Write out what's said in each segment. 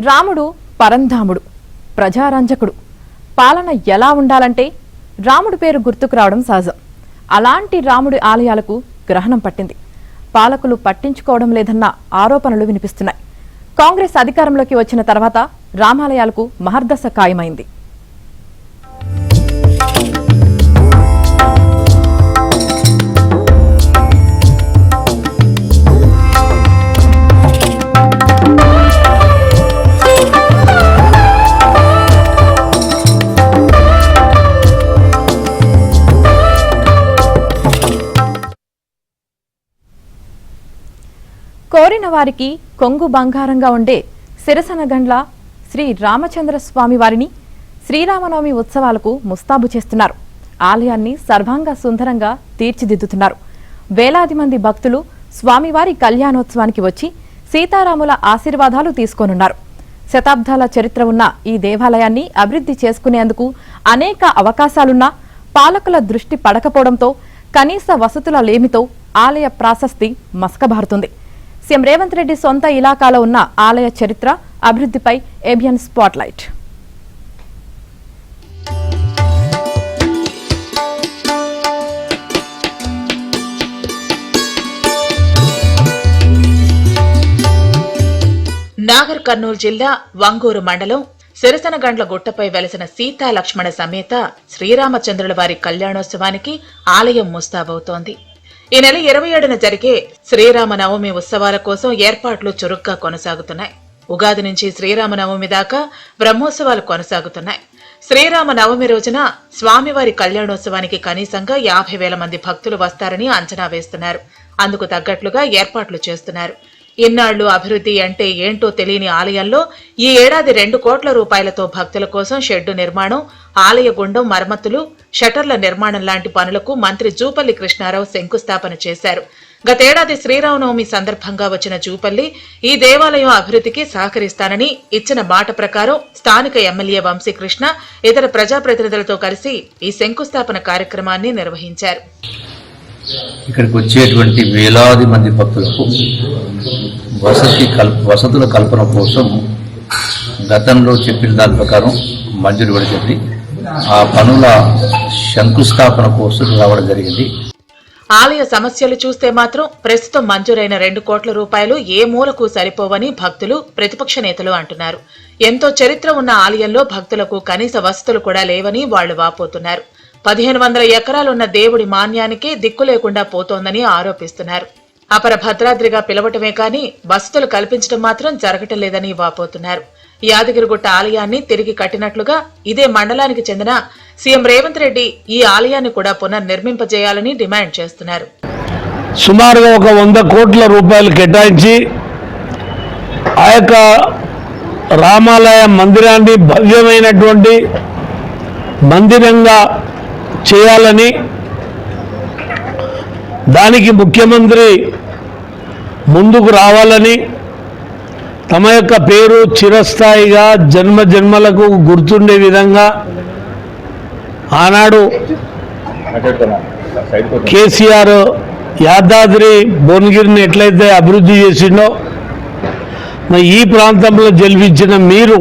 రాముడు పరంధాముడు, ప్రజారంజకుడు. పాలన ఎలా ఉండాలంటే రాముడి పేరు గుర్తుకు రావడం సహజం. అలాంటి రాముడి ఆలయాలకు గ్రహణం పట్టింది. పాలకులు పట్టించుకోవడం లేదన్న ఆరోపణలు వినిపిస్తున్నాయి. కాంగ్రెస్ అధికారంలోకి వచ్చిన తర్వాత రామాలయాలకు మహర్దశ ఖాయమైంది. కోరిన వారికి కొంగు బంగారంగా ఉండే సిరసనగండ్ల శ్రీ రామచంద్ర స్వామి వారిని శ్రీరామనవమి ఉత్సవాలకు ముస్తాబు చేస్తున్నారు. ఆలయాన్ని సర్వాంగ సుందరంగా తీర్చిదిద్దుతున్నారు. వేలాది మంది భక్తులు స్వామివారి కళ్యాణోత్సవానికి వచ్చి సీతారాముల ఆశీర్వాదాలు తీసుకోనున్నారు. శతాబ్దాల చరిత్ర ఉన్న ఈ దేవాలయాన్ని అభివృద్ధి చేసుకునేందుకు అనేక అవకాశాలున్నా పాలకుల దృష్టి పడకపోవడంతో కనీస వసతుల లేమితో ఆలయ ప్రాశస్తి మసకబారుతుంది. సీఎం రేవంత్ రెడ్డి సొంత ఇలాకాలో ఉన్న ఆలయ చరిత్ర, అభివృద్ధిపై ఏబిఎన్ స్పాట్లైట్. నాగర్ కర్నూలు జిల్లా వంగూరు మండలం సిరసనగండ్ల గుట్టపై వెలసిన సీతా లక్ష్మణ సమేత శ్రీరామచంద్రుల వారి కళ్యాణోత్సవానికి ఆలయం ముస్తాబవుతోంది. ఈ నెల 27న జరిగే శ్రీరామనవమి ఉత్సవాల కోసం ఏర్పాట్లు చురుగ్గా కొనసాగుతున్నాయి. ఉగాది నుంచి శ్రీరామనవమి దాకా బ్రహ్మోత్సవాలు కొనసాగుతున్నాయి. శ్రీరామనవమి రోజున స్వామివారి కళ్యాణోత్సవానికి కనీసంగా 50,000 మంది భక్తులు వస్తారని అంచనా వేస్తున్నారు. అందుకు తగ్గట్లుగా ఏర్పాట్లు చేస్తున్నారు. ఇన్నాళ్లు అభివృద్ధి అంటే ఏంటో తెలియని ఆలయంలో ఈ ఏడాది 2 కోట్ల రూపాయలతో భక్తుల కోసం షెడ్డు నిర్మాణం, ఆలయ గుండం మరమ్మతులు, షటర్ల నిర్మాణం లాంటి పనులకు మంత్రి జూపల్లి కృష్ణారావు శంకుస్థాపన చేశారు. గతేడాది శ్రీరామనవమి సందర్భంగా వచ్చిన జూపల్లి ఈ దేవాలయం అభివృద్ధికి సహకరిస్తానని ఇచ్చిన మాట ప్రకారం స్థానిక ఎమ్మెల్యే వంశీకృష్ణ ఇతర ప్రజాప్రతినిధులతో కలిసి ఈ శంకుస్థాపన కార్యక్రమాన్ని నిర్వహించారు. ఇక్కడికి వచ్చేటువంటి వేలాది మంది భక్తులకు వసతుల కల్పన కోసం గతంలో చెప్పిన దాని ప్రకారం మంజూరు పడింది. ఆ పనుల శంకుస్థాపన కోసం రావడం జరిగింది. ఆలయ సమస్యలు చూస్తే మాత్రం ప్రస్తుతం మంజూరైన 2 కోట్ల రూపాయలు ఏ మూలకు సరిపోవని భక్తులు, ప్రతిపక్ష నేతలు అంటున్నారు. ఎంతో చరిత్ర ఉన్న ఆలయంలో భక్తులకు కనీస వసతులు కూడా లేవని వాళ్లు వాపోతున్నారు. 1500 ఎకరాలున్న దేవుడి మాన్యానికే దిక్కు లేకుండా పోతోందని ఆరోపిస్తున్నారు. అపర భద్రాద్రిగా పిలవటమే కాని వసతులు కల్పించడం మాత్రం జరగటం లేదని వాపోతున్నారు. యాదగిరిగుట్ట ఆలయాన్ని తిరిగి కట్టినట్లుగా ఇదే మండలానికి చెందిన సీఎం రేవంత్ రెడ్డి ఈ ఆలయాన్ని కూడా పునర్నిర్మింపజేయాలని డిమాండ్ చేస్తున్నారు. సుమారుగా ఒక 100 కోట్ల రూపాయలు కేటాయించి ఆ యొక్క రామాలయ మందిరాన్ని భవ్యమైనటువంటి మందిరంగా చేయాలని, దానికి ముఖ్యమంత్రి ముందుకు రావాలని, తమ యొక్క పేరు చిరస్థాయిగా జన్మ జన్మలకు గుర్తుండే విధంగా ఆనాడు కేసీఆర్ యాదాద్రి భువనగిరిని ఎట్లయితే అభివృద్ధి చేసిండో ఈ ప్రాంతంలో జన్మించిన మీరు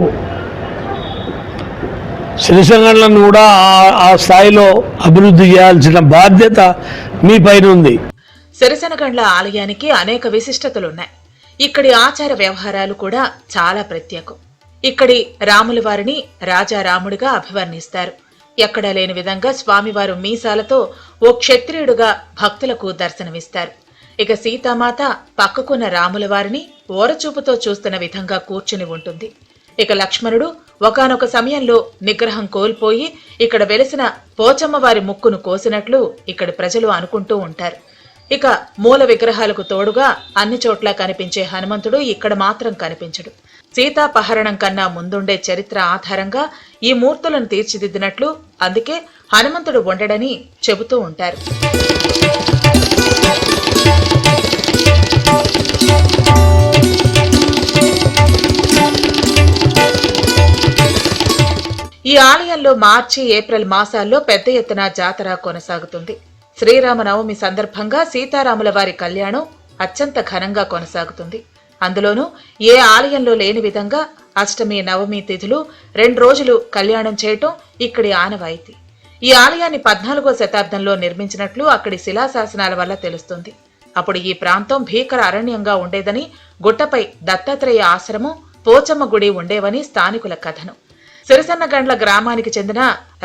సిరిసంగండ్లను కూడా ఆ స్థాయిలో అభివృద్ధి చేయాల్సిన బాధ్యత మీ పైన ఉంది. సిరిసనగండ్ల ఆలయానికి అనేక విశిష్టతలున్నాయి. ఇక్కడి ఆచార వ్యవహారాలు కూడా చాలా ప్రత్యేకం. ఇక్కడి రాముల వారిని రాజారాముడిగా అభివర్ణిస్తారు. ఎక్కడా లేని విధంగా స్వామివారు మీసాలతో ఓ క్షత్రియుడుగా భక్తులకు దర్శనమిస్తారు. ఇక సీతామాత పక్కకున్న రాముల వారిని ఓరచూపుతో చూస్తున్న విధంగా కూర్చుని ఉంటుంది. ఇక లక్ష్మణుడు ఒకానొక సమయంలో నిగ్రహం కోల్పోయి ఇక్కడ వెలిసిన పోచమ్మ వారి ముక్కును కోసినట్లు ఇక్కడి ప్రజలు అనుకుంటూ ఉంటారు. ఇక మూల విగ్రహాలకు తోడుగా అన్ని చోట్ల కనిపించే హనుమంతుడు ఇక్కడ మాత్రం కనిపించడు. సీతాపహరణం కన్నా ముందుండే చరిత్ర ఆధారంగా ఈ మూర్తులను తీర్చిదిద్దినట్లు, అందుకే హనుమంతుడు ఉండడని చెబుతూ ఉంటారు. ఈ ఆలయంలో మార్చి, ఏప్రిల్ మాసాల్లో పెద్ద ఎత్తున జాతర కొనసాగుతుంది. శ్రీరామనవమి సందర్భంగా సీతారాముల వారి కళ్యాణం అత్యంత ఘనంగా కొనసాగుతుంది. అందులోనూ ఏ ఆలయంలో లేని విధంగా అష్టమి, నవమి తిథులు 2 రోజులు కళ్యాణం చేయటం ఇక్కడి ఆనవాయితీ. ఈ ఆలయాన్ని 14వ శతాబ్దంలో నిర్మించినట్లు అక్కడి శిలాశాసనాల వల్ల తెలుస్తుంది. అప్పుడు ఈ ప్రాంతం భీకర అరణ్యంగా ఉండేదని, గుట్టపై దత్తాత్రేయ ఆశ్రమం, పోచమ్మ గుడి ఉండేవని స్థానికుల కథనం. సిరసన్నగండ్ల గ్రామానికి చెందిన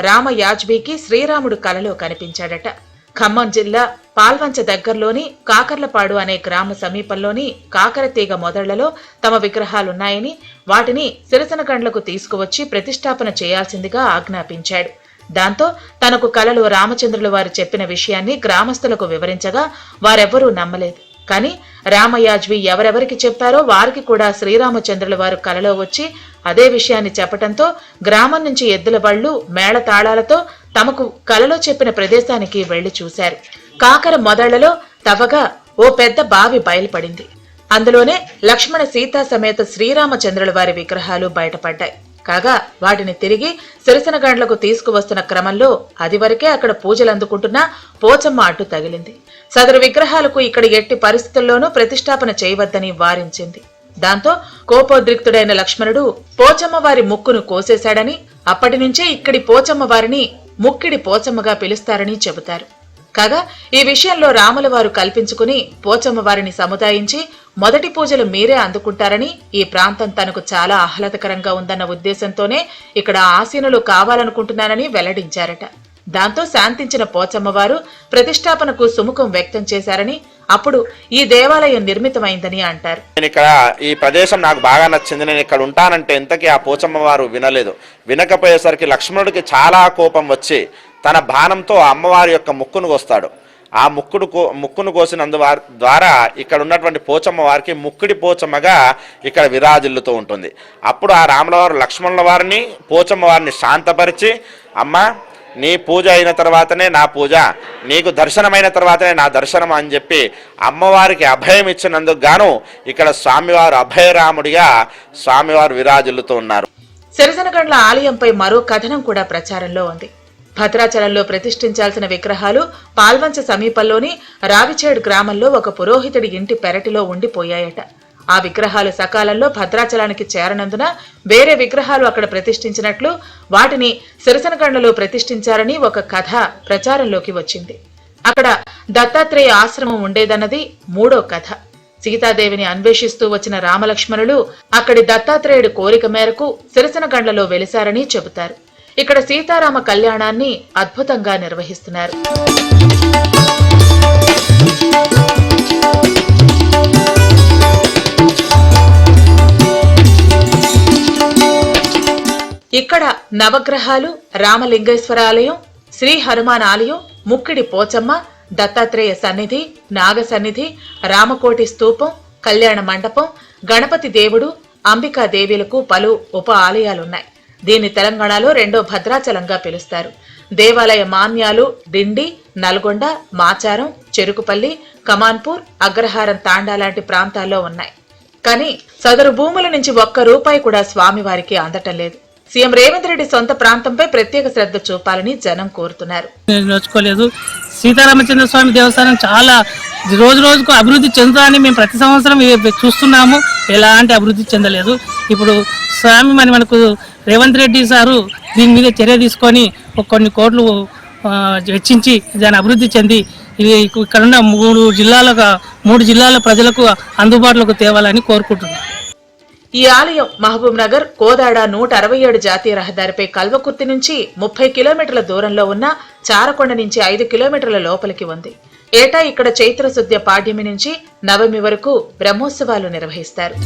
రామయాజ్బీకి శ్రీరాముడు కలలో కనిపించాడట. ఖమ్మం జిల్లా పాల్వంచ దగ్గరలోని కాకర్లపాడు అనే గ్రామ సమీపంలోని కాకరతీగ మొదళ్లలో తమ విగ్రహాలున్నాయని, వాటిని సిరసనగండ్లకు తీసుకువచ్చి ప్రతిష్టాపన చేయాల్సిందిగా ఆజ్ఞాపించాడు. దాంతో తనకు కలలో రామచంద్రుల వారు చెప్పిన విషయాన్ని గ్రామస్తులకు వివరించగా వారెవ్వరూ నమ్మలేదు. కాని రామయాజ్వి ఎవరెవరికి చెప్పారో వారికి కూడా శ్రీరామచంద్రుల వారు కలలో వచ్చి అదే విషయాన్ని చెప్పటంతో గ్రామం నుంచి ఎద్దుల బళ్లు, మేళతాళాలతో తమకు కలలో చెప్పిన ప్రదేశానికి వెళ్లి చూశారు. కాకర మొదళ్లలో తవ్వగా ఓ పెద్ద బావి బయలుపడింది. అందులోనే లక్ష్మణ సీతా సమేత శ్రీరామచంద్రుల వారి విగ్రహాలు బయటపడ్డాయి. కాగా వాటిని తిరిగి సిరసనగండ్లకు తీసుకువస్తున్న క్రమంలో అది వరకే అక్కడ పూజలు అందుకుంటున్న పోచమ్మ అడ్డు తగిలింది. సదరు విగ్రహాలకు ఇక్కడ ఎట్టి పరిస్థితుల్లోనూ ప్రతిష్టాపన చేయవద్దని వారించింది. దాంతో కోపోద్రిక్తుడైన లక్ష్మణుడు పోచమ్మ వారి ముక్కును కోసేశాడని, అప్పటి నుంచే ఇక్కడి పోచమ్మ వారిని ముక్కిడి పోచమ్మగా పిలుస్తారని చెబుతారు. కాగా ఈ విషయంలో రాముల వారు కల్పించుకుని పోచమ్మ వారిని సముదాయించి మొదటి పూజలు మీరే అందుకుంటారని, ఈ ప్రాంతం తనకు చాలా ఆహ్లాదకరంగా ఉందన్న ఉద్దేశంతోనే ఇక్కడ ఆసీనులు కావాలనుకుంటున్నానని వెల్లడించారట. దాంతో శాంతించిన పోచమ్మవారు ప్రతిష్టాపనకు సుముఖం వ్యక్తం చేశారని, అప్పుడు ఈ దేవాలయం నిర్మితమైందని అంటారు. నేను ఇక్కడ ఈ ప్రదేశం నాకు బాగా నచ్చింది, నేను ఇక్కడ ఉంటానంటే ఇంతకీ ఆ పోచమ్మ వారు వినలేదు. వినకపోయేసరికి లక్ష్మణుడికి చాలా కోపం వచ్చి తన బాణంతో అమ్మవారి యొక్క ముక్కును కోస్తాడు. ఆ ముక్కును కోసినందు ద్వారా ఇక్కడ ఉన్నటువంటి పోచమ్మ వారికి ముక్కిడి పోచమ్మగా ఇక్కడ విరాజిల్లుతూ ఉంటుంది. అప్పుడు ఆ రాముల వారు లక్ష్మణుల వారిని, పోచమ్మ వారిని శాంతపరిచి, అమ్మ నీ పూజ అయిన తర్వాతనే నా పూజ, నీకు దర్శనమైన తర్వాతనే నా దర్శనం అని చెప్పి అమ్మవారికి అభయం ఇచ్చినందుకు గాను ఇక్కడ స్వామివారు అభయరాముడిగా స్వామివారు విరాజిల్లుతూ ఉన్నారు. సిరసనగండ్ల ఆలయంపై మరో కథనం కూడా ప్రచారంలో ఉంది. భద్రాచలంలో ప్రతిష్ఠించాల్సిన విగ్రహాలు పాల్వంచ సమీపంలోని రావిచేడు గ్రామంలో ఒక పురోహితుడి ఇంటి పెరటిలో ఉండిపోయాయట. ఆ విగ్రహాలు సకాలంలో భద్రాచలానికి చేరనందున వేరే విగ్రహాలు అక్కడ ప్రతిష్ఠించినట్లు, వాటిని సిరసనగండ్లలో ప్రతిష్ఠించారని ఒక కథ ప్రచారంలోకి వచ్చింది. అక్కడ దత్తాత్రేయ ఆశ్రమం ఉండేదన్నది మూడో కథ. సీతాదేవిని అన్వేషిస్తూ వచ్చిన రామలక్ష్మణులు అక్కడి దత్తాత్రేయుడి కోరిక మేరకు సిరసనగండ్లలో వెలిశారని చెబుతారు. ఇక్కడ సీతారామ కళ్యాణాన్ని అద్భుతంగా నిర్వహిస్తున్నారు. ఇక్కడ నవగ్రహాలు, రామలింగేశ్వర ఆలయం, శ్రీ హనుమాన్ ఆలయం, ముక్కిడి పోచమ్మ, దత్తాత్రేయ సన్నిధి, నాగ సన్నిధి, రామకోటి స్తూపం, కళ్యాణ మండపం, గణపతి దేవుడు, అంబికాదేవిలకు పలు ఉప ఆలయాలున్నాయి. దీన్ని తెలంగాణలో రెండో భద్రాచలంగా పిలుస్తారు. దేవాలయ మాన్యాలు డిండి, నల్గొండ, మాచారం, చెరుకుపల్లి, కమాన్పూర్, అగ్రహారం తాండా లాంటి ప్రాంతాల్లో ఉన్నాయి. కానీ సదరు భూముల నుంచి ₹1 కూడా స్వామివారికి అందటం లేదు. సీఎం రేవంత్ రెడ్డి సొంత ప్రాంతంపై ప్రత్యేక శ్రద్ధ చూపాలని జనం కోరుతున్నారు. నోచుకోలేదు. సీతారామచంద్ర స్వామి దేవస్థానం చాలా రోజు రోజుకు అభివృద్ధి చెందుతామని మేము ప్రతి సంవత్సరం చూస్తున్నాము. ఎలాంటి అభివృద్ధి చెందలేదు. ఇప్పుడు స్వామి మనకు రేవంత్ రెడ్డి సారు దీని మీద చర్య తీసుకొని కొన్ని కోట్లు వెచ్చించి దాన్ని అభివృద్ధి చెంది ఇది ఇక్కడున్న 3 జిల్లాల ప్రజలకు అందుబాటులోకి తేవాలని కోరుకుంటున్నాం. ఈ ఆలయం మహబూబ్ నగర్, కోదాడ 167 జాతీయ రహదారిపై కల్వకుర్తి నుంచి 30 కిలోమీటర్ల దూరంలో ఉన్న చారకొండ నుంచి 5 కిలోమీటర్ల లోపలికి ఉంది. ఏటా ఇక్కడ చైత్రశుద్ధ పాడ్యమి నుంచి నవమి వరకు బ్రహ్మోత్సవాలు నిర్వహిస్తారు.